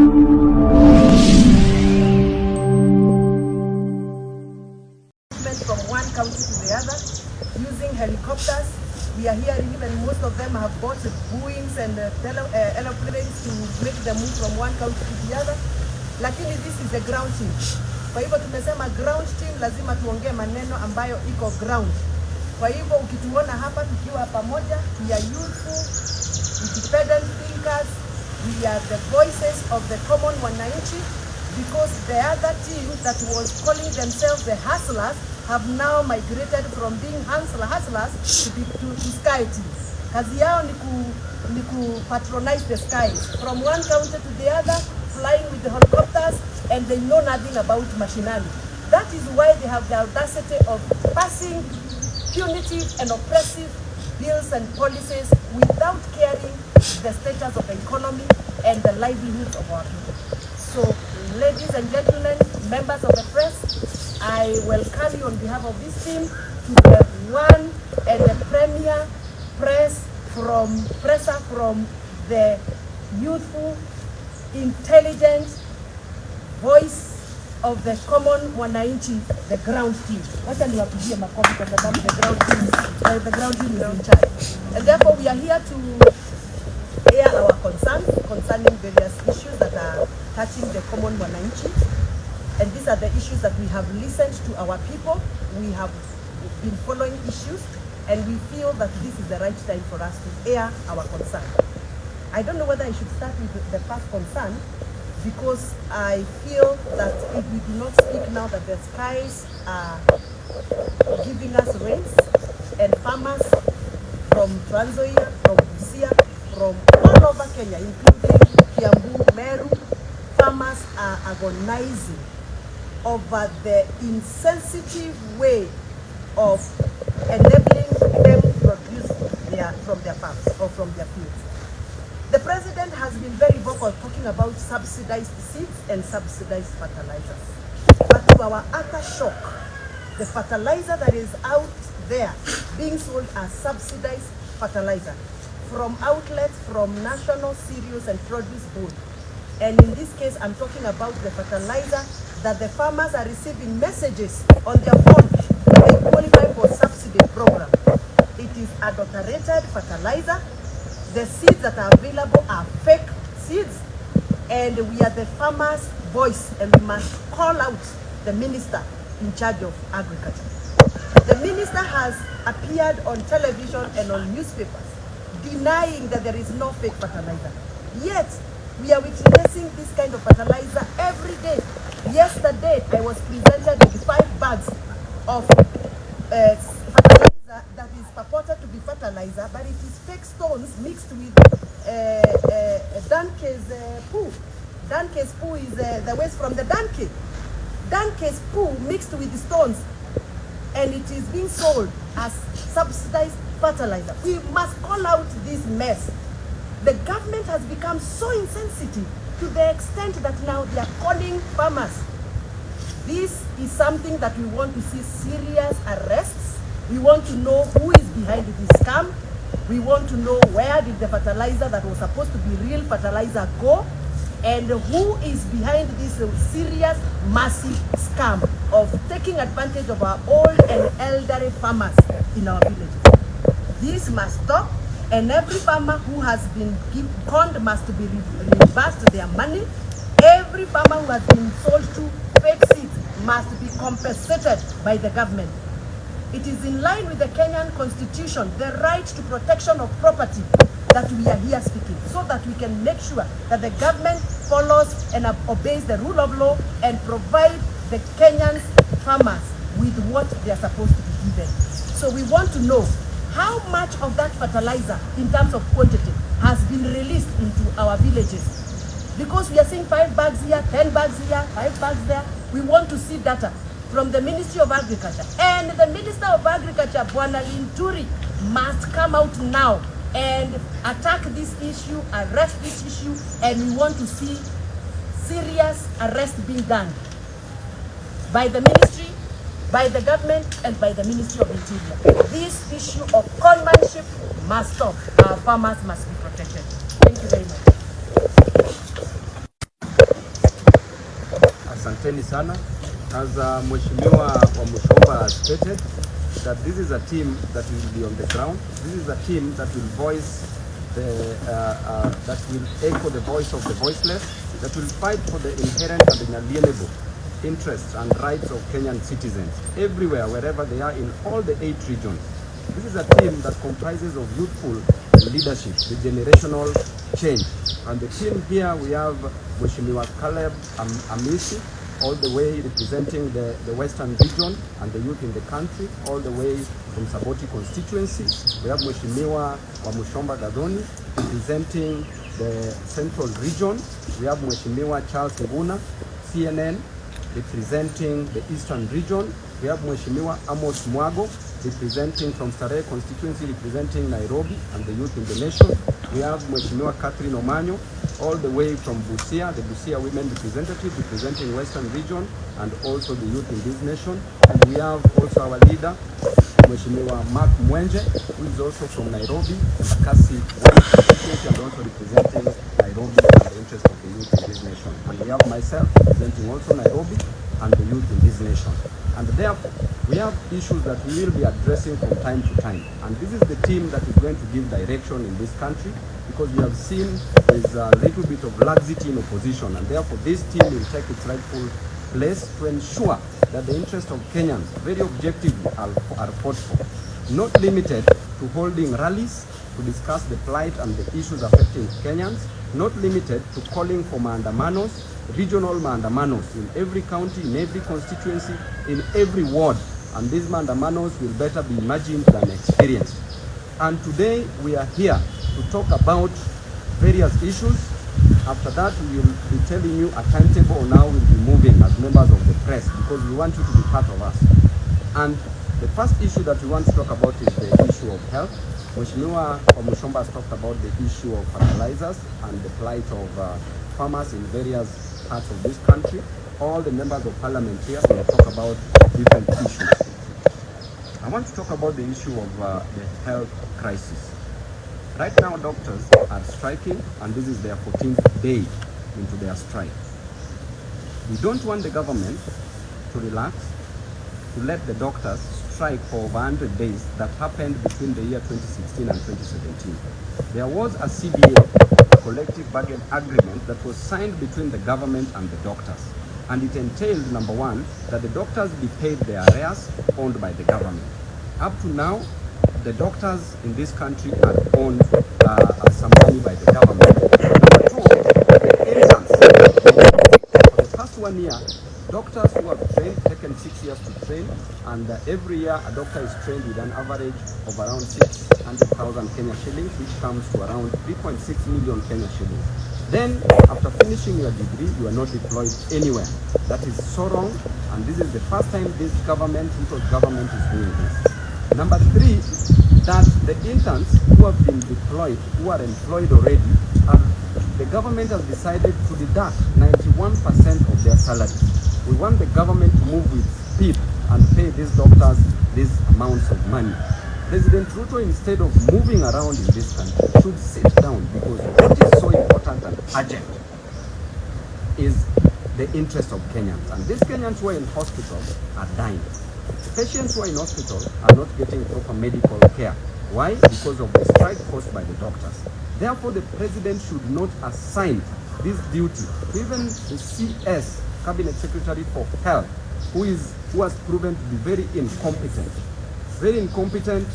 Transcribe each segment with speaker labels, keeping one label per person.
Speaker 1: From one county to the other, using helicopters. We are hearing even most of them have bought Boeings and aeroplanes to make the move from one county to the other. Lakini this is the ground team. Kwa hivyo tumesema ground team lazima tuongee maneno ambayo iko ground. Kwa hivyo ukituona hapa tukiwa pamoja, we are youthful, independent thinkers, we are the voices of the common wananchi, because the other team that was calling themselves the hustlers have now migrated from being hustlers to sky team. Kazi yao ni ku patronize the skies from one county to the other, flying with the helicopters, and they know nothing about machinery. That is why they have the audacity of passing punitive and oppressive bills and policies without caring the status of the economy and the livelihoods of our people. So, ladies and gentlemen, members of the press, I welcome you on behalf of this team to the one and the premier presser from the youthful, intelligent voice of the common wananchi, the ground team. Wacha niwapigie makofi kwa sababu the ground team is in charge. And therefore we are here to air our concerns concerning various issues that are touching the common wananchi. And these are the issues that we have listened to our people. We have been following issues, and we feel that this is the right time for us to air our concern. I don't know whether I should start with the first concern, because I feel that if we do not speak now, that the skies are giving us rains, and farmers from Trans Nzoia, from Busia, from all over Kenya, including Kiambu, Meru, farmers are agonizing over the insensitive way of enabling them to produce from their farms or from their fields. The president has been very vocal talking about subsidized seeds and subsidized fertilizers. But to our utter shock, the fertilizer that is out there being sold as subsidized fertilizer from outlets from National Cereals and Produce Board. And in this case, I'm talking about the fertilizer that the farmers are receiving messages on their phone. They qualify for subsidy program. It is adulterated fertilizer. The seeds that are available are fake seeds. And we are the farmers' voice, and we must call out the minister in charge of agriculture. The minister has appeared on television and on newspapers denying that there is no fake fertilizer. Yet, we are witnessing this kind of fertilizer every day. Yesterday, I was presented with 5 bags of fertilizer that is purported to be fertilizer, but it is fake stones mixed with donkey's poo. Donkey's poo is the waste from the donkey. Donkey's poo mixed with the stones, and it is being sold as subsidized fertilizer. We must call out this mess. The government has become so insensitive to the extent that now they are calling farmers. This is something that we want to see serious arrests. We want to know who is behind this scam. We want to know where did the fertilizer that was supposed to be real fertilizer go, and who is behind this serious, massive scam of taking advantage of our old and elderly farmers in our villages. This must stop, and every farmer who has been conned must be reimbursed their money. Every farmer who has been sold to fake seeds must be compensated by the government. It is in line with the Kenyan Constitution, the right to protection of property, that we are here speaking, so that we can make sure that the government follows and obeys the rule of law and provide the Kenyan farmers with what they are supposed to be given. So we want to know how much of that fertilizer, in terms of quantity, has been released into our villages. Because we are seeing 5 bags here, 10 bags here, 5 bags there. We want to see data from the Ministry of Agriculture. And the Minister of Agriculture, Bwana Linturi, must come out now and attack this issue, arrest this issue, and we want to see serious arrest being done by the ministry, by the government, and by the Ministry of Interior. This issue of conmanship must stop. Our farmers must be protected. Thank you very much.
Speaker 2: asanteni sana. As Mheshimiwa wa Muchomba has stated, that this is a team that will be on the ground. This is a team that will voice that will echo the voice of the voiceless, that will fight for the inherent and inalienable interests and rights of Kenyan citizens everywhere, wherever they are, in all the 8 regions. This is a team that comprises of youthful leadership, the generational change. And the team here, we have Mheshimiwa Caleb Amisi, all the way representing the Western region and the youth in the country, all the way from Saboti constituency. We have Mheshimiwa wa Muchomba Gathoni representing the Central region. We have Mheshimiwa Charles Nguna, CNN, representing the Eastern region. We have Mheshimiwa Amos Mwago, representing from Starehe constituency, representing Nairobi and the youth in the nation. We have Mheshimiwa Catherine Omanyo, all the way from Busia, the Busia women representative, representing Western region and also the youth in this nation. And we have also our leader, Mheshimiwa Mark Mwenje, who is also from Nairobi, Kasi constituency, and also representing Nairobi and the interest of the youth in this nation. And we have myself representing also Nairobi and the youth in this nation. And therefore, we have issues that we will be addressing from time to time. And this is the team that is going to give direction in this country, because we have seen there's a little bit of laxity in opposition, and therefore this team will take its rightful place to ensure that the interests of Kenyans very objectively are fought for, not limited to holding rallies to discuss the plight and the issues affecting Kenyans, not limited to calling for maandamanos, regional maandamanos in every county, in every constituency, in every ward. And these maandamanos will better be imagined than experienced. And today we are here to talk about various issues. After that, we will be telling you a timetable on how we'll be moving as members of the press, because we want you to be part of us. And the first issue that we want to talk about is the issue of health. Mheshimiwa wa Muchomba has talked about the issue of fertilizers and the plight of farmers in various parts of this country. All the members of parliament here will talk about different issues. I want to talk about the issue of the health crisis. Right now, doctors are striking, and this is their 14th day into their strike. We don't want the government to relax, to let the doctors strike for over 100 days that happened between the year 2016 and 2017. There was a CBA, a collective bargain agreement, that was signed between the government and the doctors. And it entailed, number one, that the doctors be paid their arrears owned by the government. Up to now, the doctors in this country are owned some money by the government. Number two, the interns. For the past 1 year, doctors who have trained, taken 6 years to train, and every year a doctor is trained with an average of around 600,000 Kenya shillings, which comes to around 3.6 million Kenya shillings. Then, after finishing your degree, you are not deployed anywhere. That is so wrong, and this is the first time this government, government is doing this. Number three, that the interns who have been deployed, who are employed already, the government has decided to deduct 91% of their salaries. We want the government to move with speed and pay these doctors these amounts of money. President Ruto, instead of moving around in this country, should sit down, because what is so important and urgent is the interest of Kenyans. And these Kenyans who are in hospital are dying. Patients who are in hospital are not getting proper medical care. Why? Because of the strike caused by the doctors. Therefore, the president should not assign this duty to even the CS, Cabinet Secretary for Health, who has proven to be very incompetent. Very incompetent,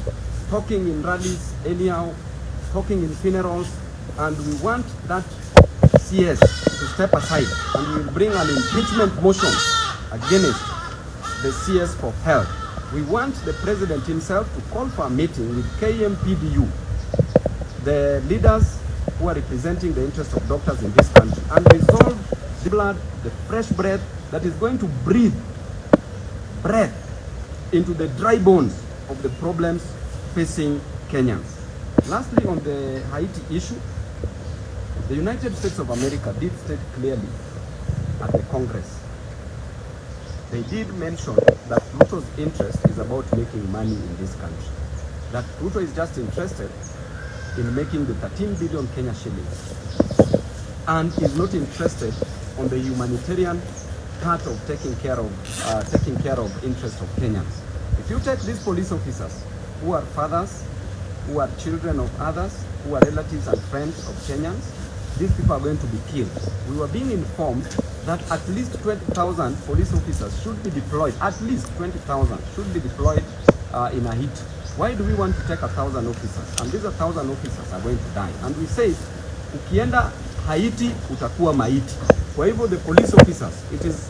Speaker 2: talking in rallies anyhow, talking in funerals, and we want that CS to step aside, and we will bring an impeachment motion against the CS for Health. We want the president himself to call for a meeting with KMPDU, the leaders who are representing the interests of doctors in this country, and resolve the blood, the fresh breath that is going to breathe into the dry bones of the problems facing Kenyans. Lastly, on the Haiti issue, the United States of America did state clearly at the Congress. They did mention that Ruto's interest is about making money in this country. That Ruto is just interested in making the 13 billion Kenya shillings, and is not interested on the humanitarian part of taking care of interest of Kenyans. If you take these police officers who are fathers, who are children of others, who are relatives and friends of Kenyans, these people are going to be killed. We were being informed that at least 20,000 police officers should be deployed, at least 20,000 should be deployed in Haiti. Why do we want to take 1,000 officers? And these 1,000 officers are going to die. And we say, ukienda Haiti, utakuwa maiti. Kwa hivyo the police officers, it is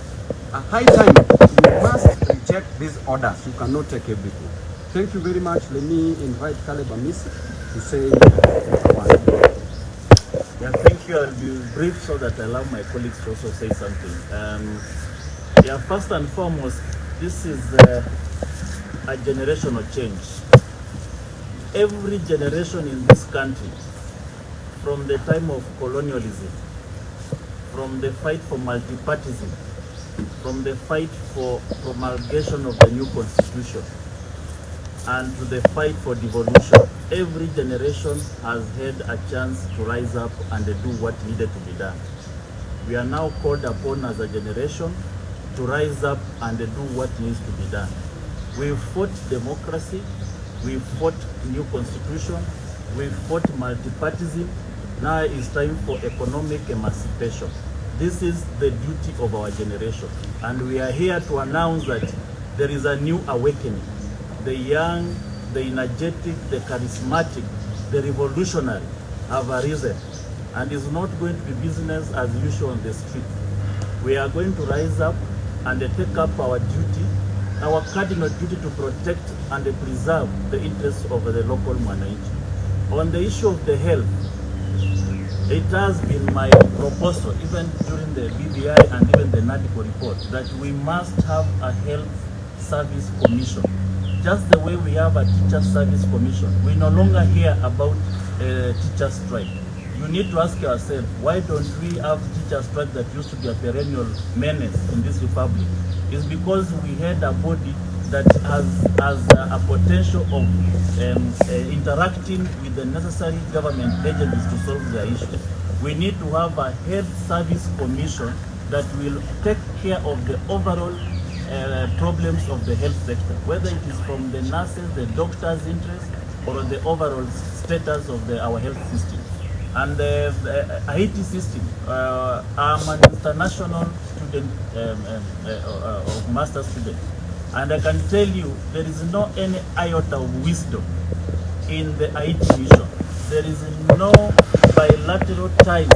Speaker 2: a high time you must reject these orders. You cannot take everything. Thank you very much. Let me invite Caleb Amisi to say one.
Speaker 3: Yeah, thank you. I'll be brief so that I allow my colleagues to also say something. Yeah, first and foremost, this is a generational change. Every generation in this country, from the time of colonialism, from the fight for multipartyism, from the fight for promulgation of the new constitution, and to the fight for devolution, every generation has had a chance to rise up and do what needed to be done. We are now called upon as a generation to rise up and do what needs to be done. We fought democracy, we fought new constitution, we fought multipartyism. Now it's time for economic emancipation. This is the duty of our generation. And we are here to announce that there is a new awakening. The young, the energetic, the charismatic, the revolutionary have arisen. And it's not going to be business as usual on the street. We are going to rise up and take up our duty, our cardinal duty to protect and preserve the interests of the local Mwananchi. On the issue of the health, it has been my proposal, even during the BBI and even the NADICO report, that we must have a health service commission. Just the way we have a teacher service commission, we no longer hear about teacher strike. You need to ask yourself, why don't we have teacher strike that used to be a perennial menace in this republic? It's because we had a body that has a potential of interacting with the necessary government agencies to solve their issues. We need to have a health service commission that will take care of the overall problems of the health sector, whether it is from the nurses, the doctors' interest, or the overall status of our health system. And the Haiti system, I'm an international student, of master student, and I can tell you there is no any iota of wisdom in the Haiti mission. There is no bilateral ties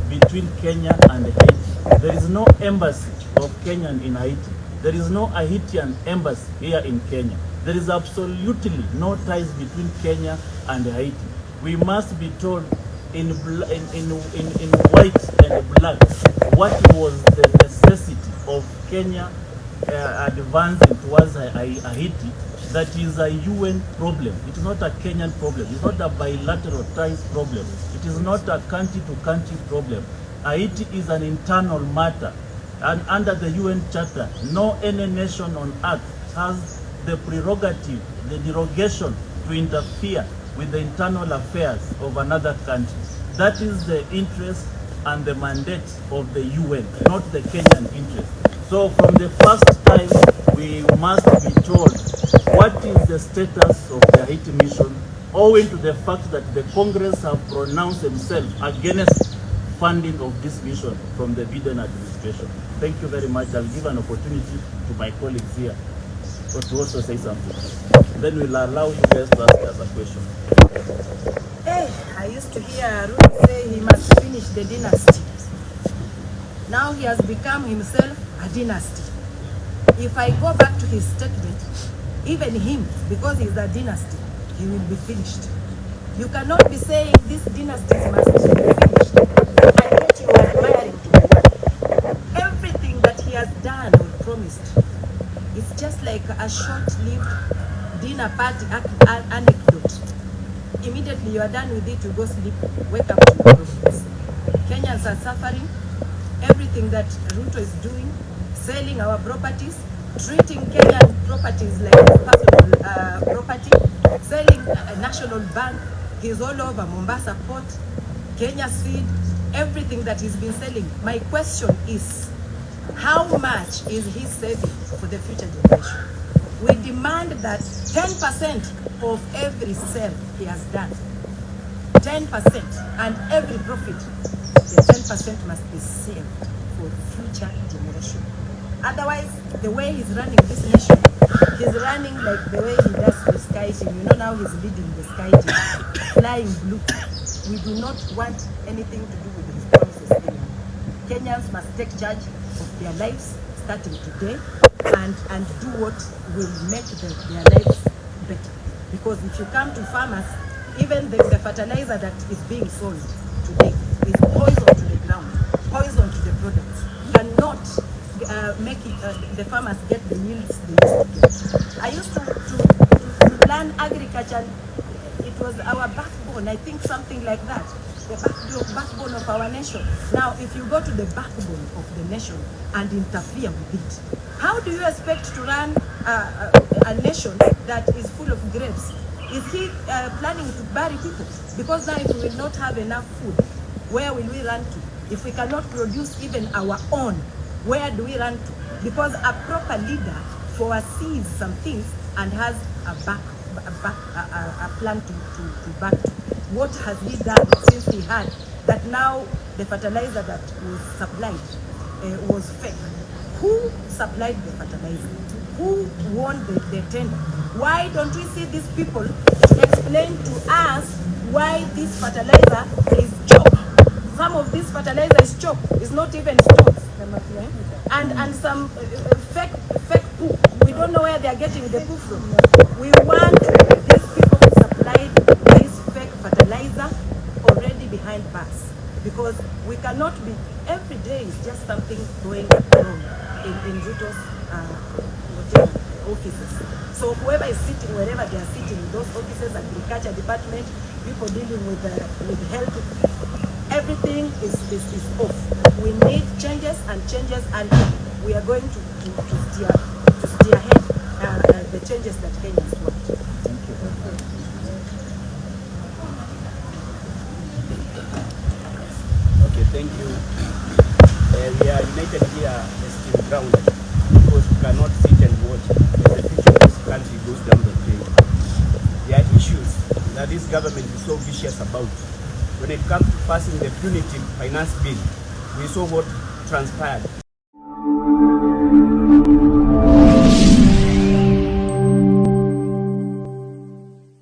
Speaker 3: between Kenya and Haiti. There is no embassy of Kenyan in Haiti. There is no Haitian embassy here in Kenya. There is absolutely no ties between Kenya and Haiti. We must be told in white and black what was the necessity of Kenya advancing towards Haiti. That is a UN problem. It is not a Kenyan problem. It's not a bilateral ties problem. It is not a country-to-country problem. Haiti is an internal matter. And under the UN Charter, no any nation on earth has the prerogative, the derogation to interfere with the internal affairs of another country. That is the interest and the mandate of the UN, not the Kenyan interest. So from the first time, we must be told what is the status of the Haiti mission, owing to the fact that the Congress have pronounced themselves against funding of this mission from the Biden administration. Thank you very much. I'll give an opportunity to my colleagues here to also say something. Then we'll allow you guys to ask us a question.
Speaker 1: Hey, I used to hear Ruth say he must finish the dynasty. Now he has become himself a dynasty. If I go back to his statement, even him, because he's a dynasty, he will be finished. You cannot be saying this dynasty must be finished, and yet you are admiring to the one. Everything that he has done or promised, it's just like a short-lived dinner party anecdote. Immediately you are done with it, you go sleep, wake up to your problems. Kenyans are suffering. Everything that Ruto is doing, selling our properties, treating Kenyan properties like personal property, selling a national bank. He's all over Mombasa Port, Kenya Seed, everything that he's been selling. My question is, How much is he saving for the future generation? We demand that 10% of every sale he has done, 10%, and every profit, the 10% must be saved for future generation. Otherwise, the way he's running this nation, he's running like the way he does the sky team. You know, now he's leading the sky team, flying blue. We do not want anything to do with his promises anymore. Kenyans must take charge of their lives starting today and do what will make their lives better. Because if you come to farmers, even the fertilizer that is being sold today is poison to the ground, poison to the products. Cannot make it, the farmers get the yields they used to get. I used to learn agriculture. It was our backbone, I think something like that. The backbone of our nation. Now, if you go to the backbone of the nation and interfere with it, how do you expect to run a nation that is full of grapes? Is he planning to bury people? Because now if we will not have enough food, where will we run to? If we cannot produce even our own, where do we run to? Because a proper leader foresees some things and has a plan to back to. What has he done since he had that now the fertilizer that was supplied was fake? Who supplied the fertilizer? Who won the tender? Why don't we see these people to explain to us why this fertilizer is chalk? Some of this fertilizer is chalk, it's not even stones. And some fake poo. We don't know where they are getting the poo from. We want these people who supplied this fake fertilizer already behind bars, because we cannot be, every day is just something going wrong in Ruto's offices. So whoever is sitting, wherever they are sitting, in those offices, agriculture department, people dealing with health, everything is off. We need changes, and we are going to steer ahead the changes that Kenyans want.
Speaker 3: Thank you.
Speaker 4: Okay, thank you. We are united here as team grounded because we cannot sit and watch as the future of this country goes down the drain. There are issues that this government is so vicious about. When it comes to passing the punitive finance bill, we saw what transpired